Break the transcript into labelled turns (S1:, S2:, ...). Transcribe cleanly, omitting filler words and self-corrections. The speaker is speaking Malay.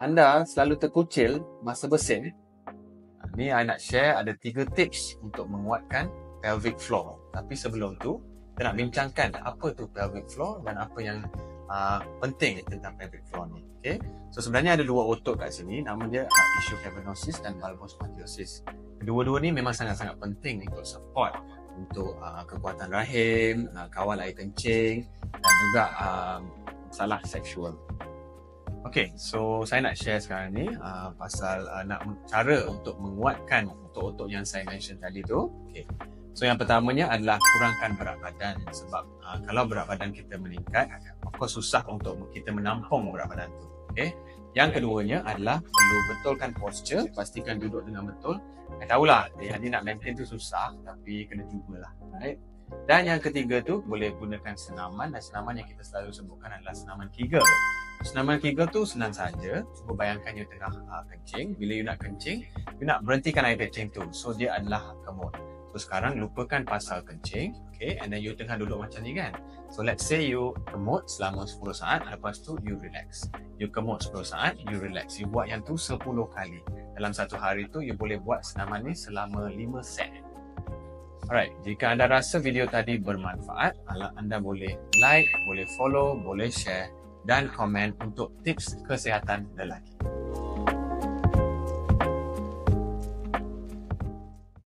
S1: anda selalu terkucil masa bersin, ni I nak share ada 3 tips untuk menguatkan pelvic floor. Tapi sebelum tu, kita nak bincangkan apa tu pelvic floor dan apa yang penting tentang pelvic floor ni. Okay? So sebenarnya ada 2 otot kat sini, nama dia ischiocavernosus dan bulbospongiosis. Kedua-dua ni memang sangat-sangat penting untuk support untuk kekuatan rahim, kawal air kencing dan juga masalah seksual. Okay, so saya nak share sekarang ni pasal cara untuk menguatkan otot-otot yang saya mention tadi tu. Okay. So yang pertamanya adalah kurangkan berat badan, sebab kalau berat badan kita meningkat, of course susah untuk kita menampung berat badan tu. Okay. Yang keduanya adalah perlu betulkan posture, pastikan duduk dengan betul. Saya tahulah yang ni nak maintain tu susah, tapi kena cubalah. Right? Dan yang ketiga tu boleh gunakan senaman, dan senaman yang kita selalu sebutkan adalah senaman Kegel. Senaman Kegel tu senang saja. Cuba bayangkan you tengah kencing. Bila you nak kencing, you nak berhentikan air kencing tu. So dia adalah kemot. So sekarang lupakan pasal kencing, okay? And then you tengah duduk macam ni kan. So let's say you kemot selama 10 saat, lepas tu you relax. You kemot 10 saat, you relax. You buat yang tu 10 kali. Dalam satu hari tu you boleh buat senaman ni selama 5 set. Alright, jika anda rasa video tadi bermanfaat, anda boleh like, boleh follow, boleh share dan komen untuk tips kesihatan lelaki.